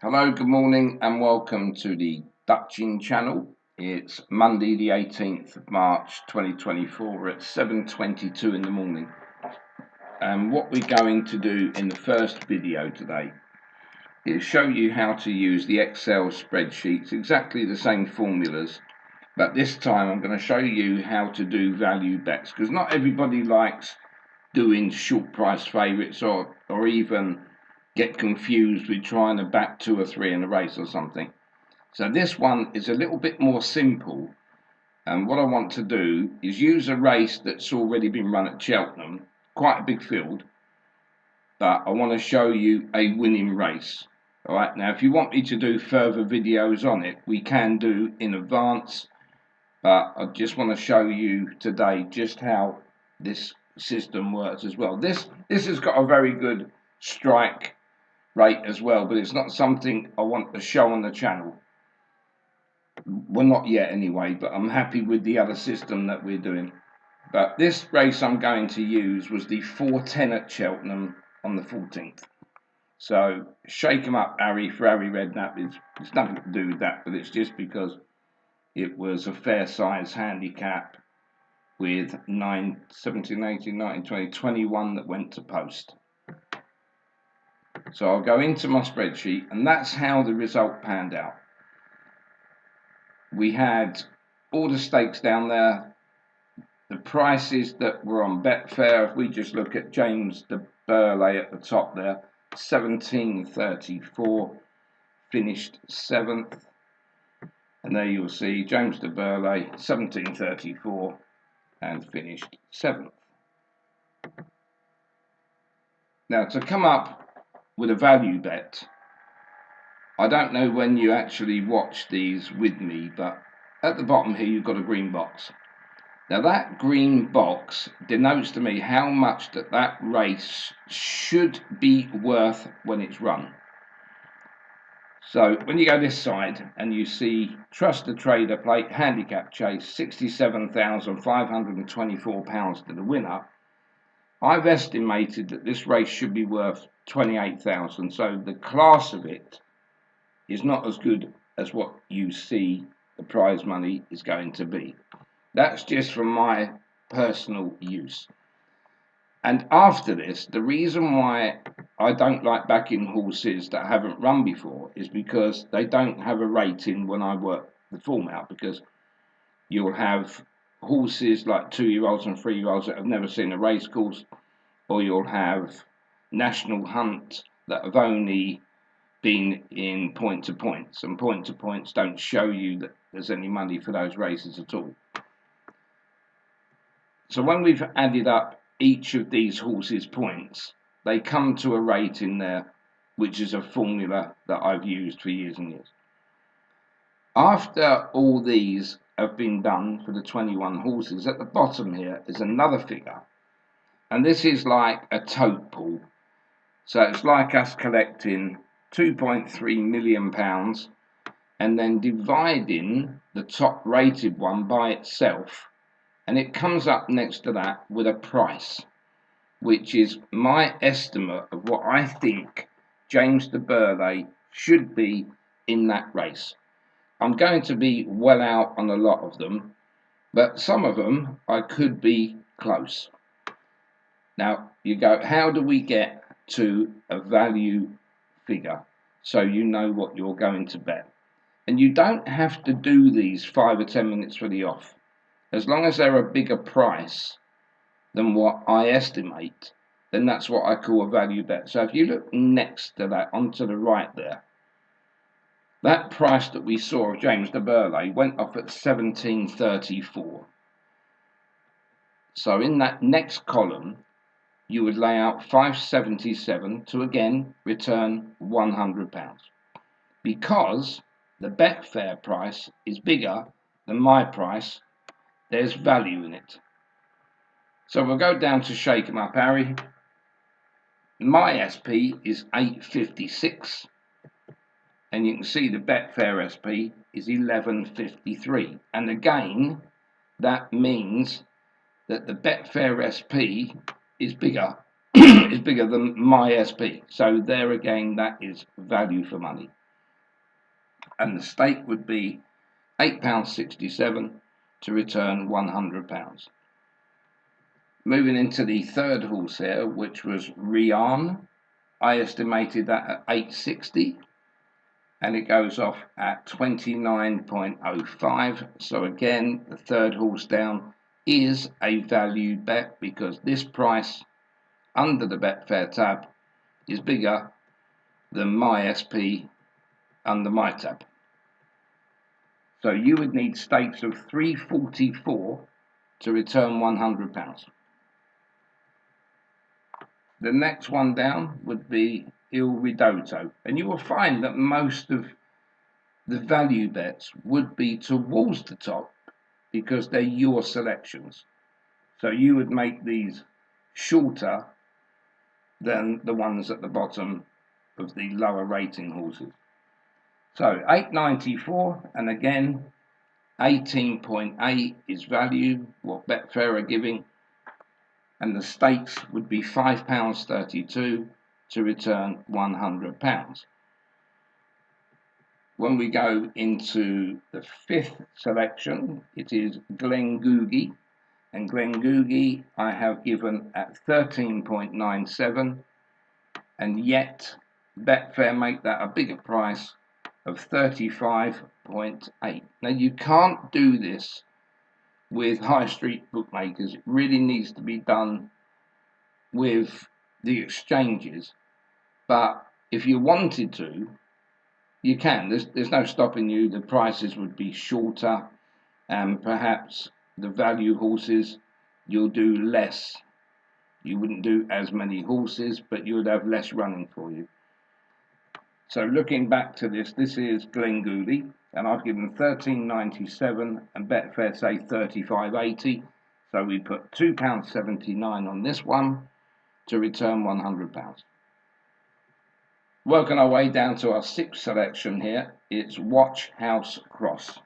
Hello, good morning, and welcome to the Dutching channel. It's Monday, the 18th of March 2024 at 7:22 in the morning. And what we're going to do in the first video today is show you how to use the Excel spreadsheets, exactly the same formulas, but this time I'm going to show you how to do value bets, because not everybody likes doing short price favourites or even get confused with trying to back 2 or 3 in a race or something. So this one is a little bit more simple, and what I want to do is use a race that's already been run at Cheltenham, quite a big field, but I want to show you a winning race. Alright, now if you want me to do further videos on it, we can do in advance, but I just want to show you today just how this system works as well. This has got a very good strike rate as well, but it's not something I want to show on the channel. Well, not yet anyway, but I'm happy with the other system that we're doing. But this race I'm going to use was the 410 at Cheltenham on the 14th. So shake 'em up, Harry, for Harry Redknapp. It's nothing to do with that, but it's just because it was a fair size handicap with 9, 17, 18, 19, 20, 21 that went to post. So I'll go into my spreadsheet, and that's how the result panned out. We had all the stakes down there, the prices that were on Betfair. If we just look at James de Burley at the top there, 17.34, finished 7th. And there you'll see James de Burley, 17.34, and finished 7th. Now, to come up with a value bet, I don't know when you actually watch these with me, but at the bottom here you've got a green box. Now that green box denotes to me how much that race should be worth when it's run. So when you go this side and you see Trust the Trader Plate Handicap Chase, £67,524 to the winner, I've estimated that this race should be worth 28,000. So the class of it is not as good as what you see the prize money is going to be. That's just from my personal use. And after this, the reason why I don't like backing horses that haven't run before is because they don't have a rating when I work the form out, because you'll have horses like 2-year-olds and 3-year-olds that have never seen a race course, or you'll have National Hunt that have only been in point to points, and point to points don't show you that there's any money for those races at all. So when we've added up each of these horses' points, they come to a rate in there, which is a formula that I've used for years and years. After all these have been done for the 21 horses, at the bottom here is another figure, and this is like a tote pool. So it's like us collecting £2.3 million and then dividing the top rated one by itself, and it comes up next to that with a price, which is my estimate of what I think James de Burley should be in that race. I'm going to be well out on a lot of them, but some of them I could be close. Now you go, how do we get to a value figure so you know what you're going to bet? And you don't have to do these 5 or 10 minutes for the off. As long as they're a bigger price than what I estimate, then that's what I call a value bet. So if you look next to that, onto the right there, that price that we saw of James de Burley went off at 17.34. So in that next column, you would lay out 577 to again return £100. Because the Betfair price is bigger than my price, there's value in it. So we'll go down to shake 'em up, Harry. My SP is 856, and you can see the Betfair SP is 1153. And again, that means that the Betfair SP is bigger is bigger than my SP. So there again, that is value for money. and the stake would be £8.67 to return £100. Moving into the third horse here, which was Rian, I estimated that at 860, and it goes off at 29.05. So again, the third horse down is a value bet because this price under the Betfair tab is bigger than my SP under my tab. So you would need stakes of 344 to return £100. The next one down would be Il Ridotto, and you will find that most of the value bets would be towards the top because they're your selections. So you would make these shorter than the ones at the bottom of the lower rating horses. So 894, and again 18.8 is value, what Betfair are giving, and the stakes would be £5.32 to return £100. When we go into the fifth selection, it is Glengoogee, and Glengoogee I have given at 13.97, and yet Betfair make that a bigger price of 35.8. Now you can't do this with high street bookmakers. It really needs to be done with the exchanges, but if you wanted to, you can. There's no stopping you. The prices would be shorter, and perhaps the value horses you'll do less. You wouldn't do as many horses, but you would have less running for you. So looking back to this is Glengooley, and I've given 13.97 and Betfair say 35.80. So we put £2.79 on this one to return £100. Working our way down to our sixth selection here, it's Watch House Cross,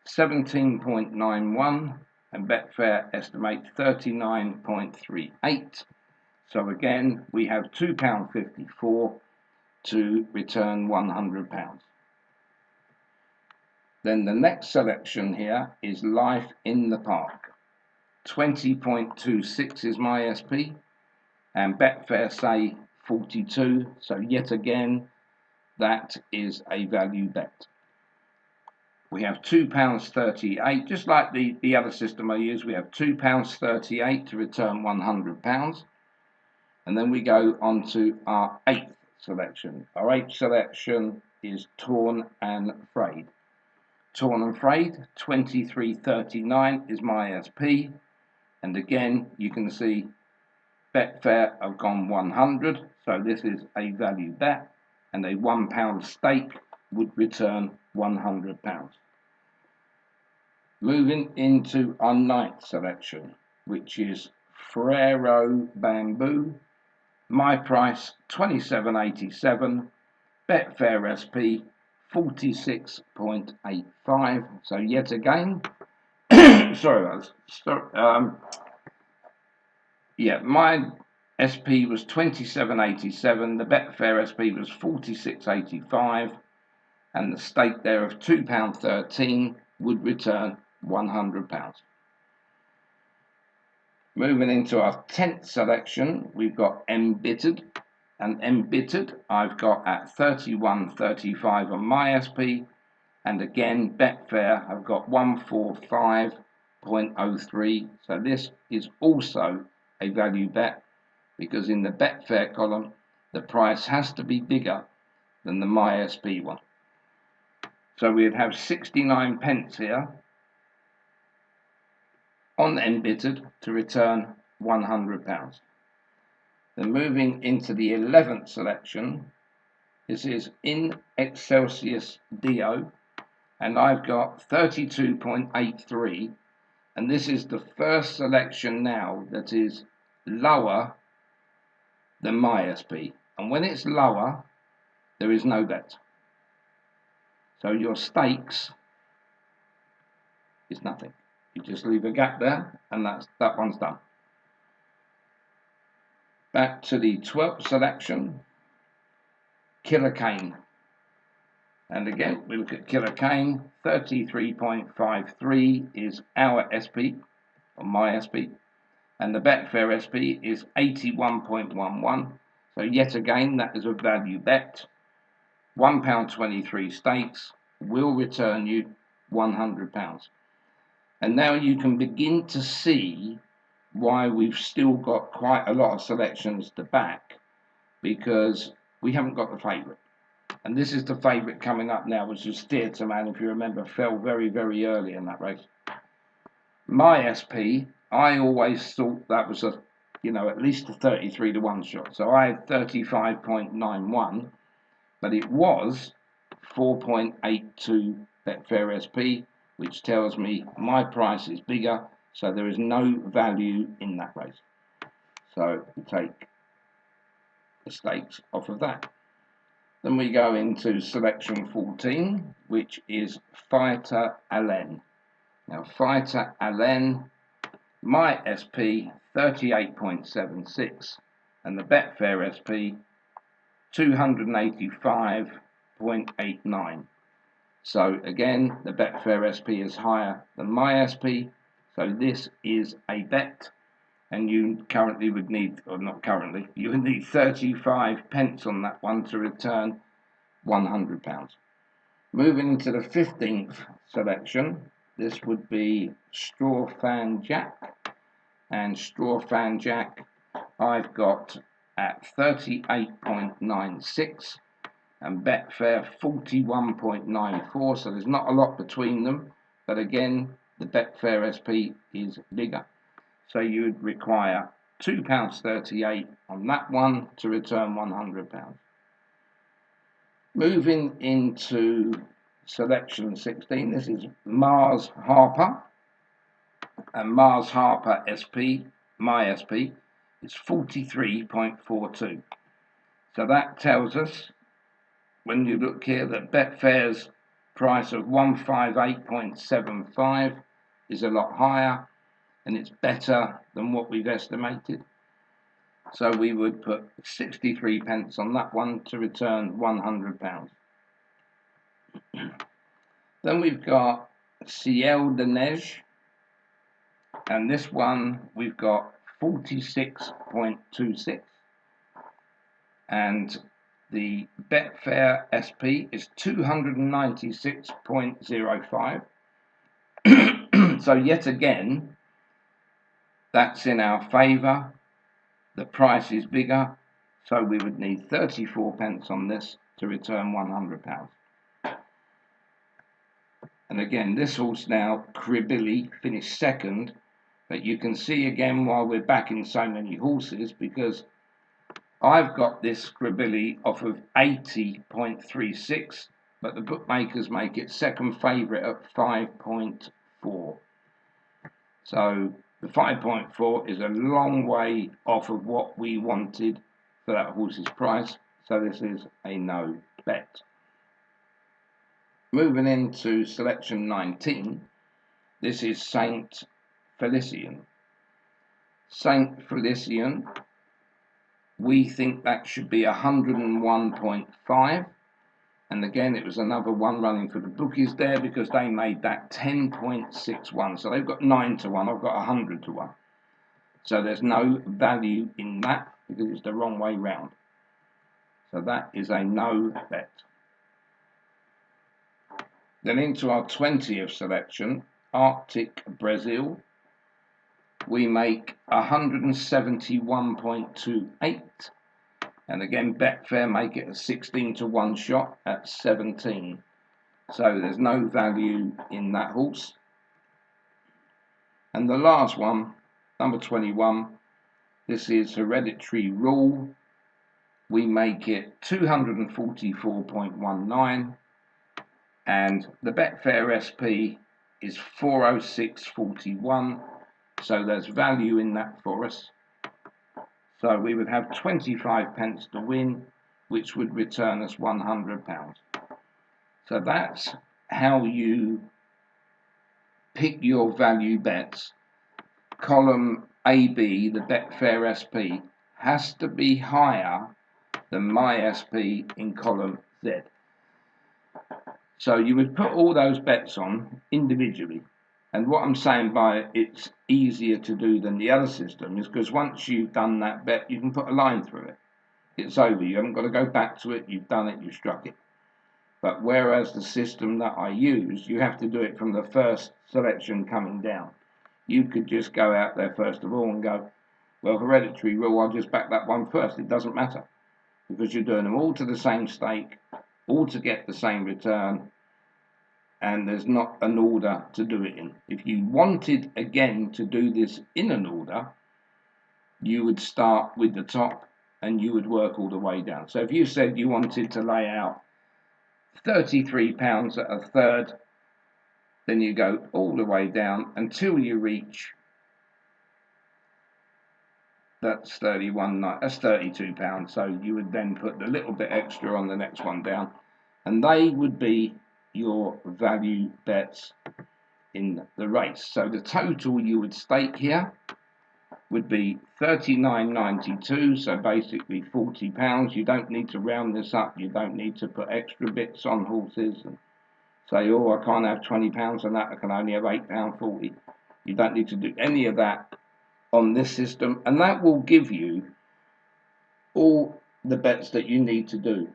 17.91, and Betfair estimate 39.38. So again, we have £2.54 to return £100. Then the next selection here is Life in the Park, 20.26 is my SP, and Betfair say 42, so yet again that is a value bet. We have £2.38, just like the other system I use. We have £2.38 to return £100, and then we go on to our eighth selection. Our eighth selection is Torn and Frayed. Torn and Frayed, 23.39 is my SP, and again you can see Betfair have gone 100, so this is a value bet, and a £1 stake would return £100. Moving into our ninth selection, which is Ferrero Bamboo. My price 27.87, Betfair SP 46.85. So yet again, my SP was 27.87, the Betfair SP was 46.85, and the stake there of £2.13 would return £100. Moving into our 10th selection, we've got Embittered, and Embittered I've got at 31.35 on my SP, and again Betfair have got 145.03, so this is also a value bet because in the Betfair column the price has to be bigger than the my SP one. So we'd have 69 pence here on Embittered to return £100. Then moving into the 11th selection, this is In Excelsis Dio, and I've got 32.83, and this is the first selection now that is lower than my SP, and when it's lower there is no bet, so your stakes is nothing. You just leave a gap there, and that one's done. Back to the 12th selection, Killer Kane. And again, we look at Killer Kane, 33.53 is our SP, or my SP, and the Betfair SP is 81.11. So yet again, that is a value bet. £1.23 stakes will return you £100. And now you can begin to see why we've still got quite a lot of selections to back, because we haven't got the favourite. And this is the favourite coming up now, which is Steer to Man, if you remember, fell very, very early in that race. My SP, I always thought that was at least a 33 to 1 shot. So I had 35.91, but it was 4.82 Betfair SP, which tells me my price is bigger, so there is no value in that race. So we take the stakes off of that. Then we go into selection 14, which is Fighter Allen. Now, Fighter Allen, my SP 38.76, and the Betfair SP 285.89. So again, the Betfair SP is higher than my SP, so this is a bet, and you currently would need, or not currently, you would need 35 pence on that one to return £100. Moving into the 15th selection, this would be Straw Fan Jack, and Straw Fan Jack I've got at 38.96 and Betfair 41.94, so there's not a lot between them, but again the Betfair SP is bigger, so you would require £2.38 on that one to return £100. Moving into selection 16, this is Mars Harper, and Mars Harper SP, my SP, is 43.42. So that tells us, when you look here, that Betfair's price of 158.75 is a lot higher, and it's better than what we've estimated. So we would put 63 pence on that one to return £100. Then we've got Ciel de Neige, and this one we've got 46.26, and the Betfair SP is 296.05. So yet again, that's in our favour. The price is bigger, so we would need 34 pence on this to return £100. And again, this horse now, Cribilli, finished second, but you can see again why we're backing so many horses, because I've got this Cribilli off of 80.36, but the bookmakers make it second favourite at 5.4. So the 5.4 is a long way off of what we wanted for that horse's price, so this is a no bet. Moving into selection 19, this is Saint Felician. Saint Felician, we think that should be 101.5, and again it was another one running for the bookies there, because they made that 10.61, so they've got 9 to 1, I've got 100 to 1, so there's no value in that because it's the wrong way round, so that is a no bet. Then into our 20th selection, Arctic Brazil, we make 171.28, and again Betfair make it a 16 to 1 shot at 17, so there's no value in that horse. And the last one, number 21, this is Hereditary Rule, we make it 244.19, and the Betfair SP is 406.41, so there's value in that for us. So we would have 25 pence to win, which would return us £100. So that's how you pick your value bets. Column AB, the Betfair SP, has to be higher than my SP in column Z. So you would put all those bets on individually. And what I'm saying by it's easier to do than the other system is because once you've done that bet, you can put a line through it. It's over. You haven't got to go back to it. You've done it. You've struck it. But whereas the system that I use, you have to do it from the first selection coming down. You could just go out there first of all and go, well, hereditary rule, I'll just back that one first. It doesn't matter because you're doing them all to the same stake, all to get the same return, and there's not an order to do it in. If you wanted again to do this in an order, you would start with the top and you would work all the way down. So if you said you wanted to lay out £33 at a third, then you go all the way down until you reach that's £32. So you would then put a little bit extra on the next one down, and they would be your value bets in the race. So the total you would stake here would be £39.92, so basically £40. You don't need to round this up. You don't need to put extra bits on horses and say, oh, I can't have £20 on that, I can only have £8.40. You don't need to do any of that on this system, and that will give you all the bets that you need to do.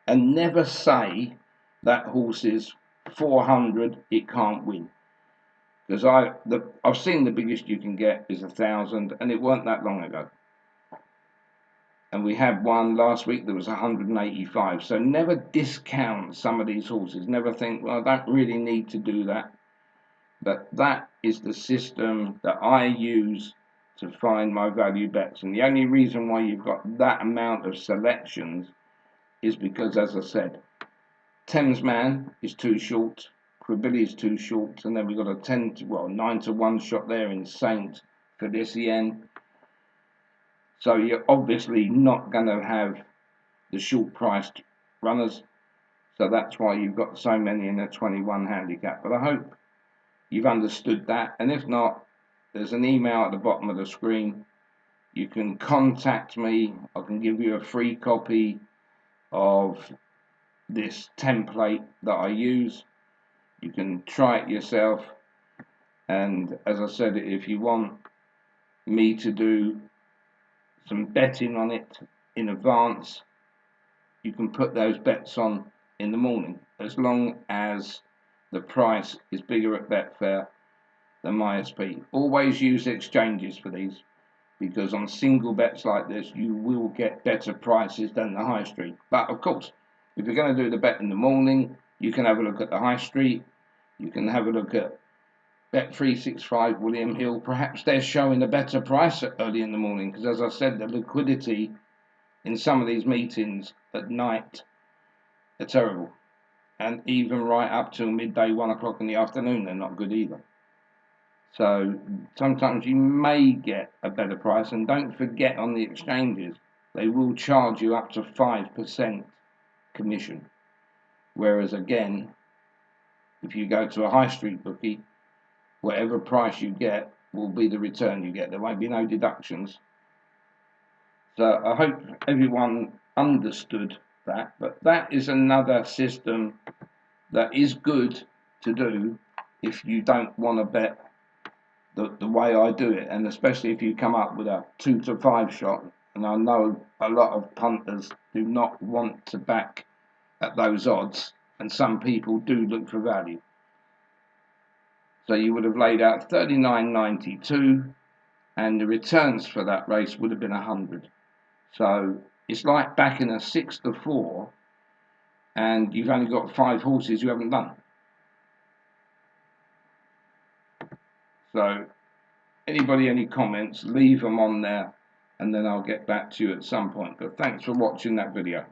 And never say that horse is 400, it can't win. Because I've seen the biggest you can get is 1,000, and it weren't that long ago. And we had one last week that was 185. So never discount some of these horses. Never think, well, I don't really need to do that. But that is the system that I use to find my value bets. And the only reason why you've got that amount of selections is because, as I said, Thamesman is too short, Cribilly is too short, and then we've got a 9 to 1 shot there in Saint Felicien. So you're obviously not going to have the short priced runners. So that's why you've got so many in a 21 handicap. But I hope you've understood that. And if not, there's an email at the bottom of the screen. You can contact me. I can give you a free copy of this template that I use. You can try it yourself. And as I said, if you want me to do some betting on it in advance, you can put those bets on in the morning, as long as the price is bigger at Betfair than MySP. Always use exchanges for these, because on single bets like this you will get better prices than the high street. But of course, if you're going to do the bet in the morning, you can have a look at the high street. You can have a look at Bet365 William Hill. Perhaps they're showing a better price early in the morning, because as I said, the liquidity in some of these meetings at night are terrible. And even right up till midday, 1 o'clock in the afternoon, they're not good either. So sometimes you may get a better price, and don't forget on the exchanges, they will charge you up to 5% commission. Whereas again, if you go to a high street bookie, whatever price you get will be the return you get. There won't be no deductions. So I hope everyone understood that. But that is another system that is good to do if you don't want to bet the way I do it, and especially if you come up with a 2 to 5 shot. And I know a lot of punters do not want to back at those odds, and some people do look for value. So you would have laid out 39.92, and the returns for that race would have been 100. So it's like backing a 6 to 4, and you've only got 5 horses you haven't done. So anybody, any comments, leave them on there, and then I'll get back to you at some point. But thanks for watching that video.